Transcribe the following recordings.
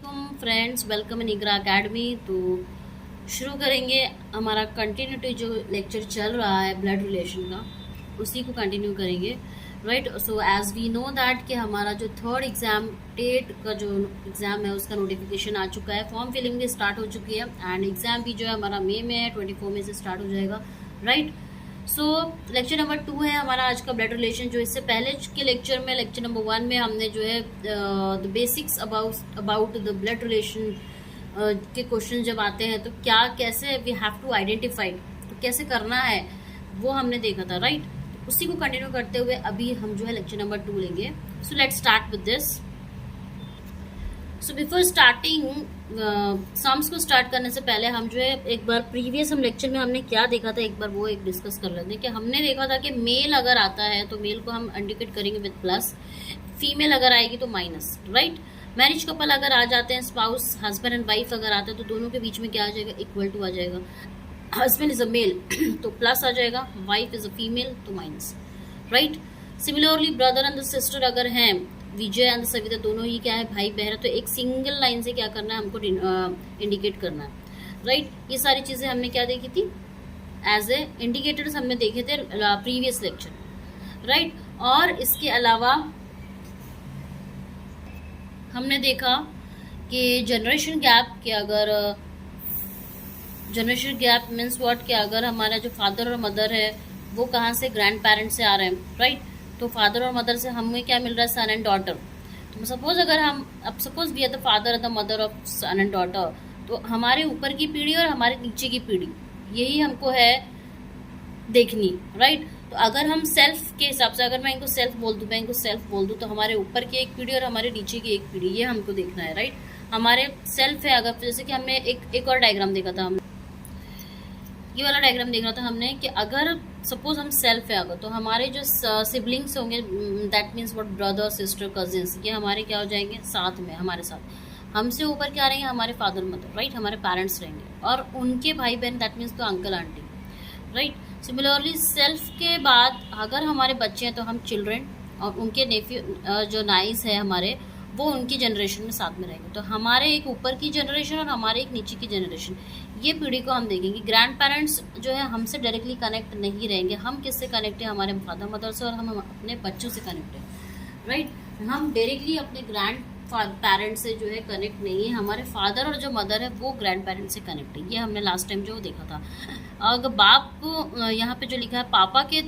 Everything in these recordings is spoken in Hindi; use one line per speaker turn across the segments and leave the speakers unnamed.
वालेकुम friends, welcome in Iqra academy. तो शुरू करेंगे हमारा कंटिन्यूटी जो लेक्चर चल रहा है ब्लड रिलेशन का, उसी को कंटिन्यू करेंगे। Right, so as we know that कि हमारा जो थर्ड एग्जाम टेट का जो एग्ज़ाम है उसका नोटिफिकेशन आ चुका है, फॉर्म फिलिंग भी स्टार्ट हो चुकी है एंड एग्ज़ाम भी जो है हमारा मई में है, 24 में से स्टार्ट हो जाएगा। राइट, सो लेक्चर नंबर 2 है हमारा आज का ब्लड रिलेशन। जो इससे पहले के लेक्चर में, लेक्चर नंबर 1 में हमने जो है the basics about the blood relation के क्वेश्चन जब आते हैं तो क्या कैसे वी हैव टू आइडेंटिफाई, तो कैसे करना है वो हमने देखा था। राइट, उसी को कंटिन्यू करते हुए अभी हम जो है लेक्चर नंबर 2 लेंगे। So let's start with this. So before starting sums को स्टार्ट करने से पहले हम जो है एक बार प्रीवियस हम लेक्चर में हमने क्या देखा था, एक बार वो एक डिस्कस कर लेते हैं। कि हमने देखा था कि मेल अगर आता है तो मेल को हम इंडिकेट करेंगे विद प्लस, फीमेल अगर आएगी तो माइनस। राइट, मैरिज कपल अगर आ जाते हैं, स्पाउस हस्बैंड एंड वाइफ अगर आते हैं तो दोनों के बीच में क्या आ जाएगा, इक्वल टू आ जाएगा। हस्बैंड इज अ मेल तो प्लस आ जाएगा, वाइफ इज अ फीमेल तो minus. Right, similarly brother and sister अगर हैं, विजय एंड सविता दोनों ही क्या है, भाई बहन है, तो एक सिंगल लाइन से क्या करना है, हमको इंडिकेट करना है। राइट, ये सारी चीजें हमने क्या देखी थी, एज ए इंडिकेटर्स हमने देखे थे प्रीवियस लेक्चर। राइट, और इसके अलावा हमने देखा कि जनरेशन गैप के अगर जनरेशन गैप मीन्स व्हाट, कि अगर हमारा जो फादर और मदर है वो कहाँ से, ग्रैंड पेरेंट्स से आ रहे हैं। राइट, तो फादर और मदर से हमें क्या मिल रहा है, सन एंड डॉटर। तो सपोज अगर हम suppose we are the father और the mother of son and daughter, तो हमारे ऊपर की पीढ़ी और हमारे नीचे की पीढ़ी यही हमको है देखनी। राइट, तो अगर हम सेल्फ के हिसाब से, अगर मैं इनको सेल्फ बोल दूँ, मैं इनको सेल्फ बोल दूँ, तो हमारे ऊपर की एक पीढ़ी और हमारे नीचे की एक पीढ़ी, ये हमको देखना है। राइट, हमारे सेल्फ है अगर, जैसे कि हमने एक और डायग्राम देखा था, हमने ये वाला डायग्राम देख रहा था हमने, कि अगर सपोज हम सेल्फ है अगर, तो हमारे जो सिबलिंग्स होंगे, that means what, brother sister cousins, ये हमारे क्या हो जाएंगे, साथ में हमारे साथ। हमसे ऊपर क्या रहेंगे, हमारे फादर मदर। राइट, हमारे पेरेंट्स रहेंगे, और उनके भाई बहन, दैट मीन्स तो uncle aunty. Right, similarly self के बाद अगर हमारे बच्चे हैं तो हम चिल्ड्रेन, और उनके नेफ्यू जो नाइस है हमारे, वो उनकी जनरेशन में साथ में रहेंगे। तो हमारे एक ऊपर की जनरेशन और हमारे एक नीचे की जनरेशन, ये पीढ़ी को हम देखेंगे। ग्रैंड पेरेंट्स जो है हमसे डायरेक्टली कनेक्ट नहीं रहेंगे। हम किससे कनेक्ट है, हमारे फादर मदर से, और हम अपने बच्चों से कनेक्ट है। राइट, हम डायरेक्टली अपने ग्रैंड पेरेंट्स से जो है कनेक्ट नहीं है। हमारे फादर और जो मदर है वो ग्रैंड पेरेंट्स से कनेक्ट है। ये हमने लास्ट टाइम जो देखा था। अगर बाप यहाँ पे जो लिखा है पापा के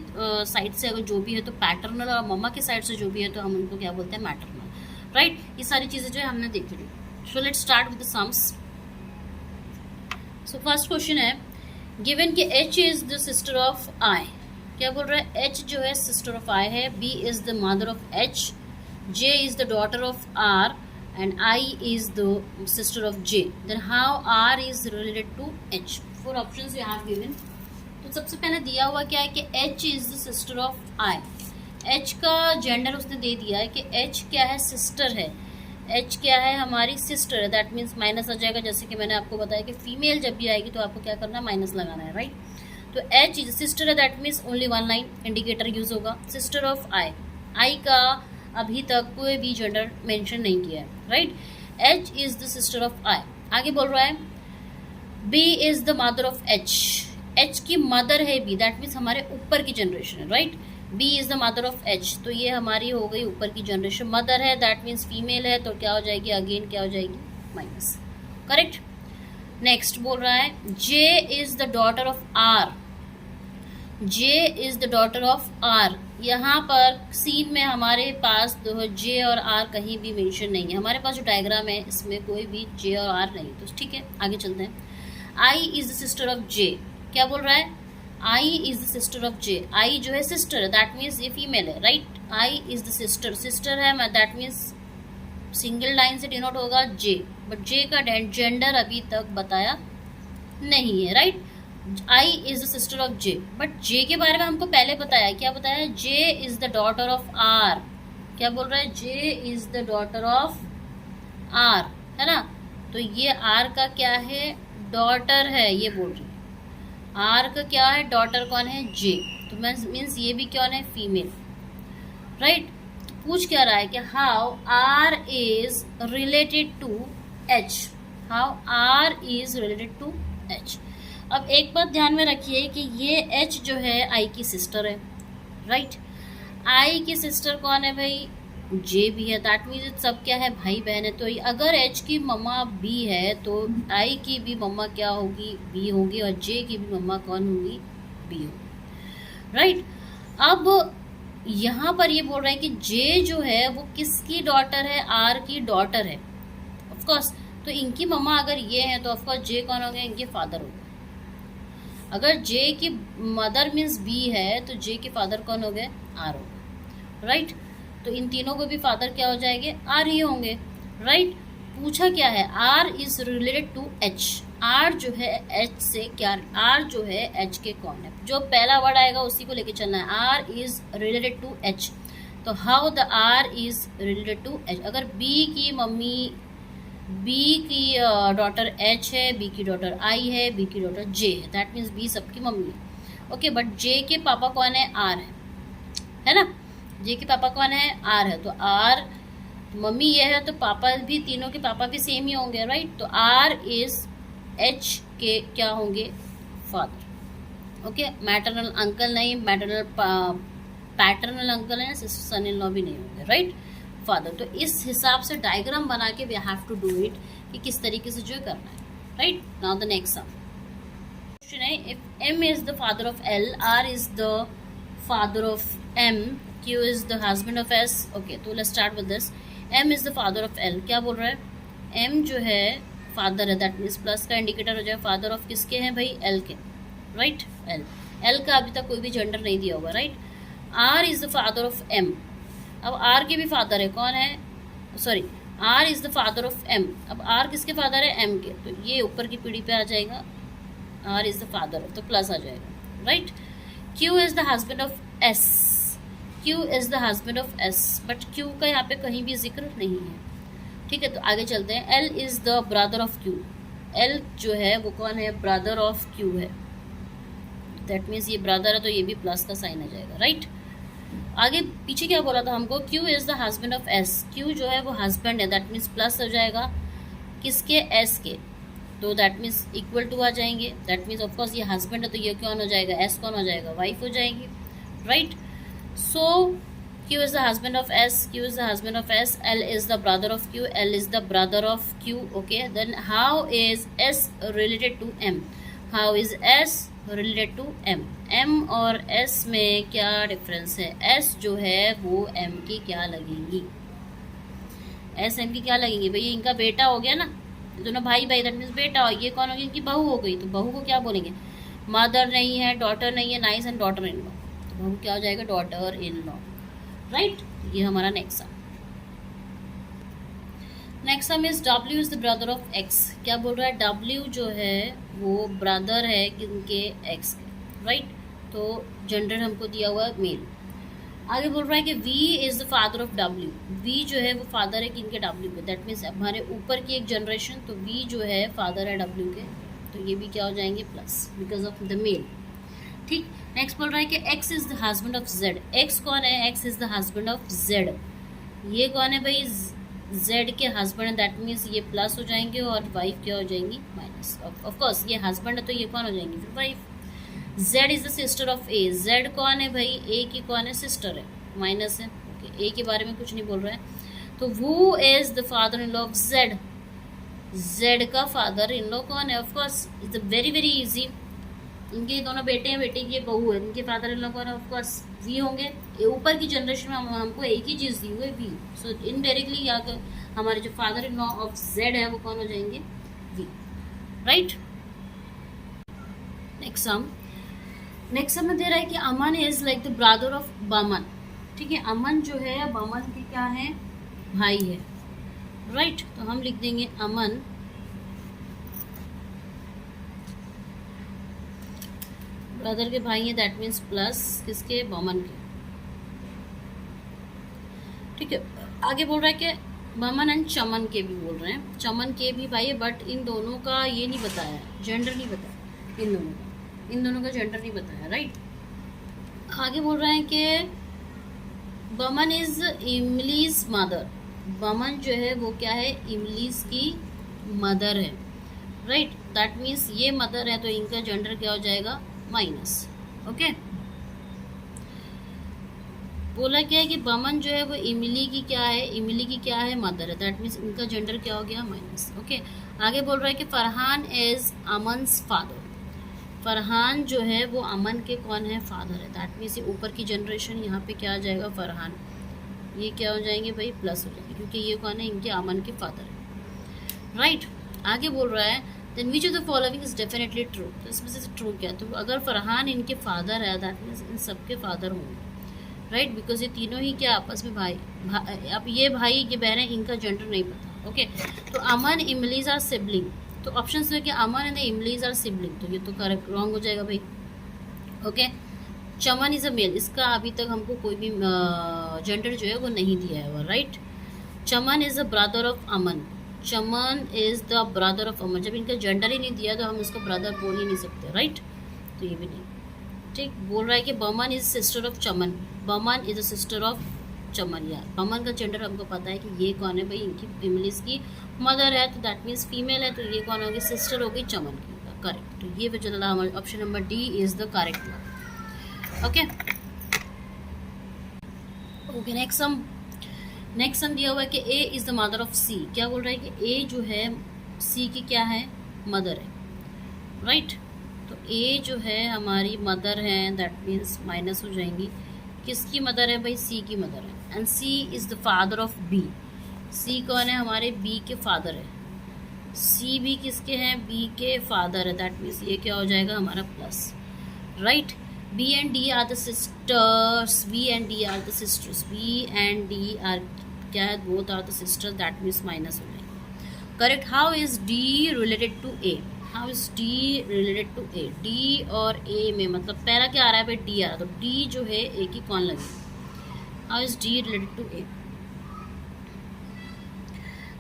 साइड से अगर जो भी है तो पैटर्नल, और मम्मा के साइड से जो भी है तो हम उनको क्या बोलते हैं, मैटरनल। राइट, ये सारी चीजें जो है हमने देखी थी। So let's start with the sums. So first question है, गिवन कि H is the sister of I। क्या बोल रहा है, H जो है सिस्टर ऑफ I है, B is the mother of H, J is the daughter of R, and I is the sister of J. Then how R is related to H? 4 options you have given. तो सबसे पहले दिया हुआ क्या है कि H is the sister of I. H का जेंडर उसने दे दिया है कि H क्या है, सिस्टर है। H क्या है, हमारी सिस्टर है, दैट मीन्स माइनस आ जाएगा। जैसे कि मैंने आपको बताया कि फीमेल जब भी आएगी तो आपको क्या करना है, माइनस लगाना है। राइट, तो H इज सिस्टर है, that means only 1 line indicator use होगा, सिस्टर ऑफ I। I का अभी तक कोई भी जेंडर मेंशन नहीं किया है। Right, H is the sister of I। आगे बोल रहा है B is the mother of H। H की मदर है B, दैट मीन्स हमारे ऊपर की जनरेशन है। Right, B is the mother of H, तो ये हमारी हो गई ऊपर की जनरेशन। मदर है, दैट मीन्स फीमेल है, तो क्या हो जाएगी, अगेन क्या हो जाएगी, माइनस। करेक्ट। नेक्स्ट बोल रहा है J is the daughter of R। J is the daughter of R। यहाँ पर सीन में हमारे पास J और R कहीं भी मेंशन नहीं है। हमारे पास जो डायग्राम है इसमें कोई भी J और R नहीं, तो ठीक है आगे चलते हैं। I is the sister of J। क्या बोल रहा है, I is the sister of J। I जो है सिस्टर है, दैट मीन्स ये फीमेल है। Right, I is the sister, sister है, दैट मीन्स सिंगल लाइन से डिनोट होगा J, बट J का जेंडर अभी तक बताया नहीं है। Right, I is the sister of J, but J के बारे में हमको पहले बताया, क्या बताया, J is the daughter of R। क्या बोल रहा है, J is the daughter of R, है ना। तो ये R का क्या है, डॉटर है, ये बोल रही है। R का क्या है, डॉटर कौन है, J, तो मीन्स ये भी कौन है, फीमेल। राइट, तो पूछ क्या रहा है कि how R is related to H, how R is related to H. अब एक बात ध्यान में रखिए कि ये एच जो है आई की सिस्टर है, राइट। आई की सिस्टर कौन है भाई, जे भी है, दैट मीन्स सब क्या है, भाई बहन है। तो अगर एच की मम्मा बी है तो आई की भी मम्मा क्या होगी, बी होगी, और जे की भी मम्मा कौन होगी, बी होगी, राइट। अब यहाँ पर ये बोल रहा है कि जे जो है वो किसकी डॉटर है, आर की डॉटर है, ऑफ कोर्स। तो इनकी मम्मा अगर ये है तो ऑफ कोर्स जे कौन हो गए, इनके फादर हो गए। अगर जे की मदर मीन्स बी है तो जे के फादर कौन हो गए, आर हो गए, राइट। तो इन तीनों को भी फादर क्या हो जाएंगे, आर ही होंगे, राइट। पूछा क्या है, R is related to H, R जो है एच से क्या, आर जो है एच के कौन है, जो पहला वर्ड आएगा उसी को लेके चलना है। R is related to H, तो how the R is related to H. अगर बी की मम्मी, बी की डॉटर एच है, बी की डॉटर आई है, बी की डॉटर जे है, दैट मीन्स बी सबकी मम्मी है, ओके। बट जे के पापा कौन है, आर है ना। जे के पापा कौन है, आर है। तो आर मम्मी ये है तो पापा भी, तीनों के पापा भी सेम ही होंगे, राइट। तो आर इज एच के क्या होंगे, फादर, ओके। मैटरनल अंकल नहीं, मैटरनल पैटर्नल अंकल है, सन इन लॉ भी नहीं होंगे, राइट, फादर। तो इस हिसाब से डायग्राम बना के we have to do it, कि किस तरीके से जो करना है, right. Now the next sum question है, if M is the father of L, R is the father of M, Q is the husband of S, okay. तो let's start with this. M is the father of L, क्या बोल रहा है, एम जो है फादर है, दैट मीन्स प्लस का इंडिकेटर हो जाए, फादर ऑफ किसके हैं भाई, एल के, राइट। एल का अभी तक कोई भी जेंडर नहीं दिया होगा, right. R is the father of M, अब आर के भी फादर है, कौन है, sorry, R is the father of M. अब आर किसके फादर है, एम के, तो ये ऊपर की पीढ़ी पे आ जाएगा, R is the father of, तो प्लस आ जाएगा, right. Q is the husband of S, Q is the husband of S, but Q का यहाँ पे कहीं भी जिक्र नहीं है, ठीक है। तो आगे चलते हैं। L is the brother of Q, L जो है वो कौन है, ब्रदर ऑफ क्यू है, दैट मीन्स ये ब्रदर है तो ये भी प्लस का साइन आ जाएगा, राइट। आगे पीछे क्या बोला था हमको, Q is the husband of S, Q जो है वो हस्बैंड है, दैट मीन्स प्लस हो जाएगा किसके, एस के, तो दैट मीन्स इक्वल टू आ जाएंगे, दैट मीन्स ऑफकोर्स ये हस्बैंड है तो ये कौन हो जाएगा, एस कौन हो जाएगा, वाइफ हो जाएगी, right. So Q is the husband of S, Q is the husband of S, L is the brother of Q, L is the brother of Q, okay. Then how is S related to M, how is S related to M, M और S में क्या डिफरेंस है, S जो है वो M की क्या लगेंगी, S M की क्या लगेंगी भैया, इनका बेटा हो गया ना, दोनों भाई भाई, दैट मीन्स बेटा, और ये कौन होगी, इनकी बहू हो गई, तो बहू को क्या बोलेंगे, मदर नहीं है, डॉटर नहीं है, nice and daughter in law, तो बहू क्या हो जाएगा, डॉटर इन लॉ, राइट। ये हमारा next sum. Next some is W is the brother of X, क्या बोल रहा है, W जो है वो ब्रदर है किनके, X के, राइट। तो जेंडर हमको दिया हुआ है मेल। आगे बोल रहा है कि V is the father of W, V जो है वो फादर है किनके, W के, दैट मीन्स हमारे ऊपर की एक जनरेशन, तो V जो है फादर है W के, तो ये भी क्या हो जाएंगे, plus, because of the male, ठीक। नेक्स्ट बोल रहा है कि X is the husband of Z, X कौन है, X is the husband of Z, ये कौन है भाई, Z के हस्बैंड है, दैट मीन्स ये प्लस हो जाएंगे और वाइफ क्या हो जाएंगी, माइनस, ऑफ कोर्स ये हस्बैंड है तो ये कौन हो जाएंगी, फिर wife. Z is the sister of A, Z कौन है भाई, A की कौन है, सिस्टर है, माइनस है, ओके। A के बारे में कुछ नहीं बोल रहा है। तो who is the father in law of Z, Z का फादर इन लॉ कौन है, of course is the very very easy, इनके दोनों बेटे हैं, बेटे की बहू है, इनके फादर इन लॉ कौन है, ऑफ कोर्स वी होंगे। ऊपर की जनरेशन में हमको एक ही चीज़ दी हुई है, वी, सो इनडायरेक्टली यहाँ हमारे जो father in law of Z है वो कौन हो जाएंगे, वी, राइट। नेक्स्ट सम में दे रहा है कि Aman is like the brother of Baman, ठीक है। अमन जो है बमन के क्या है, भाई है, राइट। तो हम लिख देंगे अमन ब्रदर के भाई हैं, दैट मीन्स प्लस किसके, बमन के, ठीक है। आगे बोल रहा है कि बमन एंड चमन के भी बोल रहे हैं, चमन के भी भाई है, बट इन दोनों का ये नहीं बताया, जेंडर नहीं बताया, इन दोनों का जेंडर नहीं बताया, राइट। आगे बोल रहे हैं कि बमन इज इमलीज मदर, बमन जो है वो क्या है, इमलीज की मदर है, राइट। दैट मीन्स ये मदर है तो इनका जेंडर क्या हो जाएगा, माइनस। ओके, बोला क्या है कि बमन जो है वो इमली की क्या है, इमली की क्या है, मदर है। दैट मीन्स इनका जेंडर क्या हो गया, माइनस। ओके, आगे बोल रहा है कि फरहान इज अमन्स फादर। फरहान जो है वो अमन के कौन है, फादर है। दैट मीन्स ये ऊपर की जनरेशन यहाँ पे क्या आ जाएगा, फरहान, ये क्या हो जाएंगे भाई, प्लस हो जाएंगे, क्योंकि ये कौन है, इनके अमन के फादर है, राइट। आगे बोल रहा है then which of the following is definitely true. तो इसमें से ट्रू क्या है, तो अगर फरहान इनके फादर है दैट मीन्स इन सबके फादर होंगे, राइट, बिकॉज ये तीनों ही क्या आपस में अब ये भाई ये बहन है, इनका जेंडर नहीं पता। ओके, तो अमन इमलीज आर सिबलिंग, तो ऑप्शन में क्या, Aman and Emily's are sibling, तो ये तो करेक्ट रॉन्ग हो जाएगा भाई। Okay, Chaman is a male, इसका अभी तक हमको कोई भी जेंडर जो है वो नहीं दिया है वो, right. Chaman is a brother of Aman, Chaman is the brother of Aman, जब इनका जेंडर ही नहीं दिया तो हम इसको ब्रदर बोल ही नहीं सकते, राइट, तो ये भी नहीं, ठीक। बोल रहा है कि Boman is sister of Chaman, Boman is a sister of चमन। यार बमन का जेंडर हमको पता है कि ये कौन है भाई, इनकी इमलीस की मदर है, तो दैट मीन्स फीमेल है, तो ये कौन होगी, सिस्टर होगी चमन की, करेक्ट। तो ये भी चल रहा हमारा option number D is the correct one. Okay, okay, next sum दिया हुआ है कि ए इज द मदर ऑफ सी। क्या बोल रहा है कि ए जो है सी की क्या है, मदर है, राइट। तो ए जो है हमारी मदर है, दैट मीन्स माइनस हो जाएंगी, किसकी मदर है भाई, सी की मदर है। And C is the father of B, C कौन है, हमारे बी के फादर है, सी भी किसके हैं, बी के फादर है, दैट मीन्स ये क्या हो जाएगा हमारा plus, right. B and D are the sisters, B and D are the sisters, B and D are क्या है, both are the sisters, that means minus हो जाएगा, correct. How is D related to A, how is D related to A, D और ए में मतलब पहला क्या आ रहा है भाई, डी आ रहा है, तो डी जो है ए की कौन लगेगी, how is D related to A,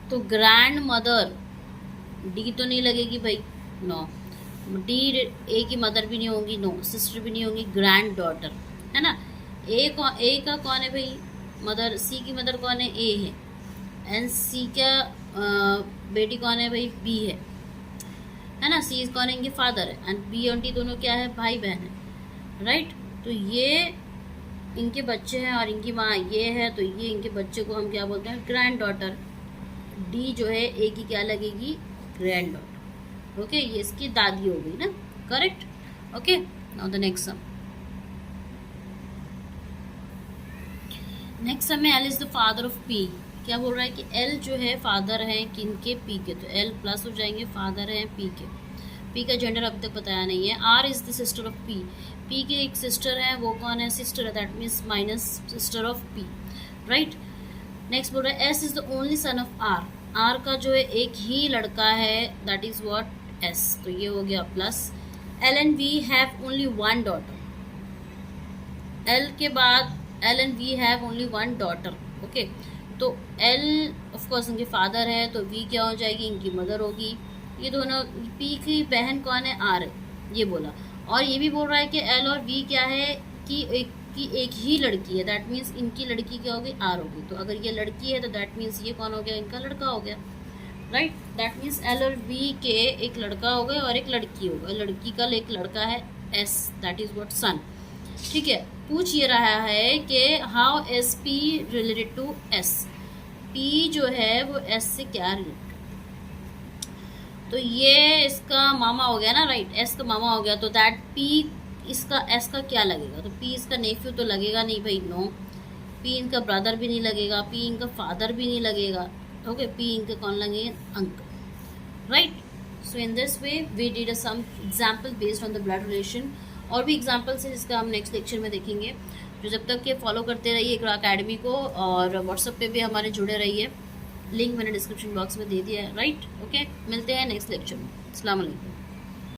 तो ग्रैंड मदर, डी तो नहीं लगेगी भाई, नो, डी ए की मदर भी नहीं होगी, नो, सिस्टर भी नहीं होगी, ग्रैंड डॉटर है ना। ए का कौन है भाई मदर, सी की मदर कौन है, ए है, एंड सी का बेटी कौन है भाई, बी है ना, सी कौन है, इनके फादर है, एंड बी और डी दोनों क्या है, भाई बहन है, राइट। तो ये इनके बच्चे हैं और इनकी माँ ये है, तो ये इनके बच्चे को हम क्या बोलते हैं, ग्रैंड डॉटर। डी जो है ए की क्या लगेगी, ग्रैंड डॉटर। ओके, ये इसकी दादी हो गई ना, correct. Okay, now the next sum, next sum में L is the father of P. क्या बोल रहा है कि एल जो है फादर है किनके, पी के, तो एल प्लस हो जाएंगे, फादर है पी के, पी का जेंडर अभी तक बताया नहीं है। R is the sister of P, P की एक सिस्टर है, वो कौन है, सिस्टर है, that means minus sister of P, right. Next बोल रहा है S is the only son of R, R का जो है एक ही लड़का है, दैट इज व्हाट, एस, तो ये हो गया plus. L and V have only one daughter, L के बाद L and V have only one daughter. Okay, तो एल ऑफ कोर्स इनके फादर है, तो वी क्या हो जाएगी, इनकी मदर होगी। ये दोनों, पी की बहन कौन है, आर है, ये बोला। और ये भी बोल रहा है कि एल और वी क्या है कि एक ही लड़की है, दैट मीन्स इनकी लड़की क्या होगी, आर होगी। तो अगर ये लड़की है तो दैट मीन्स ये कौन हो गया, इनका लड़का हो गया, राइट। दैट मीन्स एल और वी के एक लड़का हो गया और एक लड़की हो गई, लड़की का एक लड़का है S, that is what, son, ठीक है। पूछ ये रहा है कि how S P related to S, P जो है वो एस से क्या रिलेटेड, तो ये इसका मामा हो गया ना, राइट, एस का मामा हो गया, तो दैट पी इसका एस का क्या लगेगा, तो पी इसका नेफ्यू तो लगेगा नहीं भाई, नो, पी इनका ब्रदर भी नहीं लगेगा, पी इनका फादर भी नहीं लगेगा, ओके, पी इनके कौन लगेंगे, uncle, right. So in this way we did some example based on the blood relation, और भी एग्जाम्पल्स है जिसका हम नेक्स्ट लेक्चर में देखेंगे। जो जब तक के फॉलो करते रहिए इकरा अकेडमी को, और व्हाट्सएप पे भी हमारे जुड़े रहिए, लिंक मैंने डिस्क्रिप्शन बॉक्स में दे दिया है, राइट। ओके, मिलते हैं नेक्स्ट लेक्चर में, अस्सलाम वालेकुम।